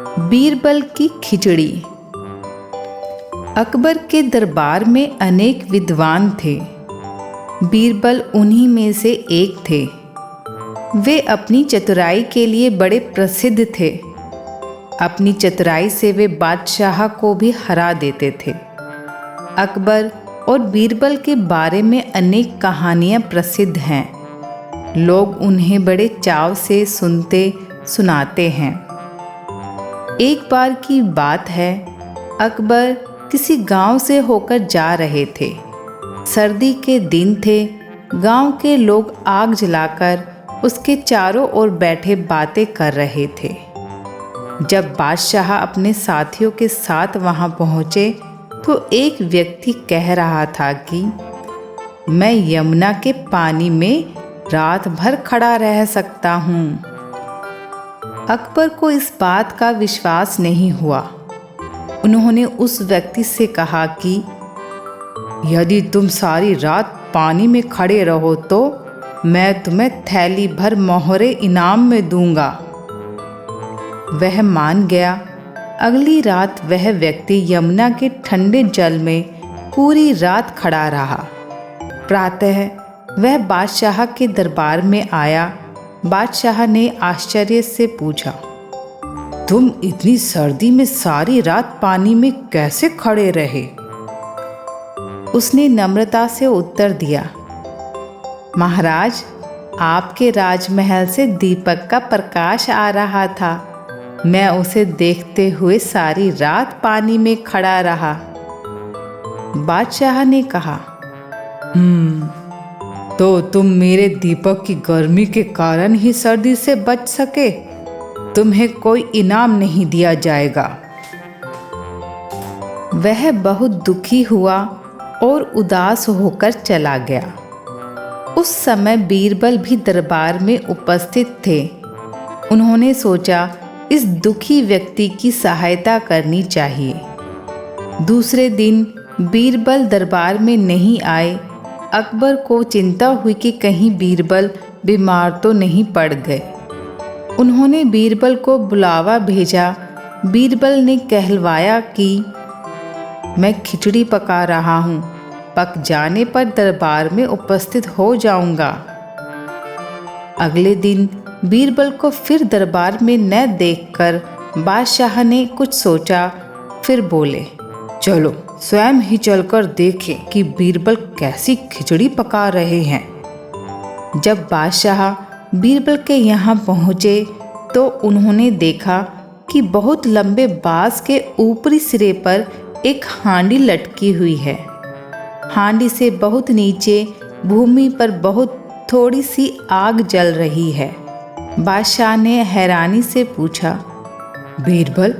बीरबल की खिचड़ी। अकबर के दरबार में अनेक विद्वान थे। बीरबल उन्हीं में से एक थे। वे अपनी चतुराई के लिए बड़े प्रसिद्ध थे। अपनी चतुराई से वे बादशाह को भी हरा देते थे। अकबर और बीरबल के बारे में अनेक कहानियाँ प्रसिद्ध हैं। लोग उन्हें बड़े चाव से सुनते सुनाते हैं। एक बार की बात है, अकबर किसी गांव से होकर जा रहे थे। सर्दी के दिन थे। गांव के लोग आग जलाकर उसके चारों ओर बैठे बातें कर रहे थे। जब बादशाह अपने साथियों के साथ वहां पहुंचे तो एक व्यक्ति कह रहा था कि मैं यमुना के पानी में रात भर खड़ा रह सकता हूँ। अकबर को इस बात का विश्वास नहीं हुआ। उन्होंने उस व्यक्ति से कहा कि यदि तुम सारी रात पानी में खड़े रहो तो मैं तुम्हें थैली भर मोहरे इनाम में दूंगा। वह मान गया। अगली रात वह व्यक्ति यमुना के ठंडे जल में पूरी रात खड़ा रहा। प्रातः वह बादशाह के दरबार में आया। बादशाह ने आश्चर्य से पूछा, तुम इतनी सर्दी में सारी रात पानी में कैसे खड़े रहे? उसने नम्रता से उत्तर दिया, महाराज, आपके राजमहल से दीपक का प्रकाश आ रहा था। मैं उसे देखते हुए सारी रात पानी में खड़ा रहा। बादशाह ने कहा, तो तुम मेरे दीपक की गर्मी के कारण ही सर्दी से बच सके। तुम्हें कोई इनाम नहीं दिया जाएगा। वह बहुत दुखी हुआ और उदास होकर चला गया। उस समय बीरबल भी दरबार में उपस्थित थे। उन्होंने सोचा इस दुखी व्यक्ति की सहायता करनी चाहिए। दूसरे दिन बीरबल दरबार में नहीं आए। अकबर को चिंता हुई कि कहीं बीरबल बीमार तो नहीं पड़ गए। उन्होंने बीरबल को बुलावा भेजा। बीरबल ने कहलवाया कि मैं खिचड़ी पका रहा हूँ, पक जाने पर दरबार में उपस्थित हो जाऊंगा। अगले दिन बीरबल को फिर दरबार में न देखकर बादशाह ने कुछ सोचा। फिर बोले, चलो स्वयं ही चलकर देखें कि बीरबल कैसी खिचड़ी पका रहे हैं। जब बादशाह बीरबल के यहाँ पहुँचे तो उन्होंने देखा कि बहुत लंबे बांस के ऊपरी सिरे पर एक हांडी लटकी हुई है। हांडी से बहुत नीचे भूमि पर बहुत थोड़ी सी आग जल रही है। बादशाह ने हैरानी से पूछा, बीरबल,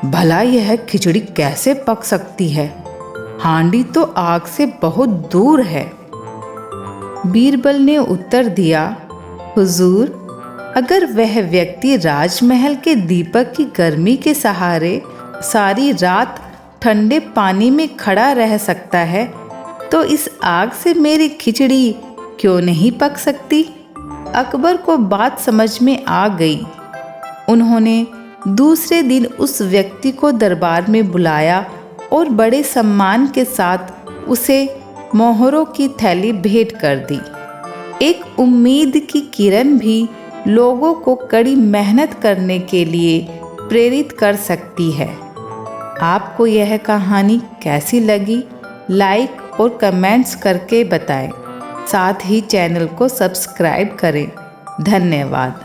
भला यह खिचड़ी कैसे पक सकती है? हांडी तो आग से बहुत दूर है। बीरबल ने उत्तर दिया, हुजूर, अगर वह व्यक्ति राजमहल के दीपक की गर्मी के सहारे सारी रात ठंडे पानी में खड़ा रह सकता है तो इस आग से मेरी खिचड़ी क्यों नहीं पक सकती? अकबर को बात समझ में आ गई। उन्होंने दूसरे दिन उस व्यक्ति को दरबार में बुलाया और बड़े सम्मान के साथ उसे मोहरों की थैली भेंट कर दी। एक उम्मीद की किरण भी लोगों को कड़ी मेहनत करने के लिए प्रेरित कर सकती है। आपको यह कहानी कैसी लगी? लाइक और कमेंट्स करके बताएं। साथ ही चैनल को सब्सक्राइब करें। धन्यवाद।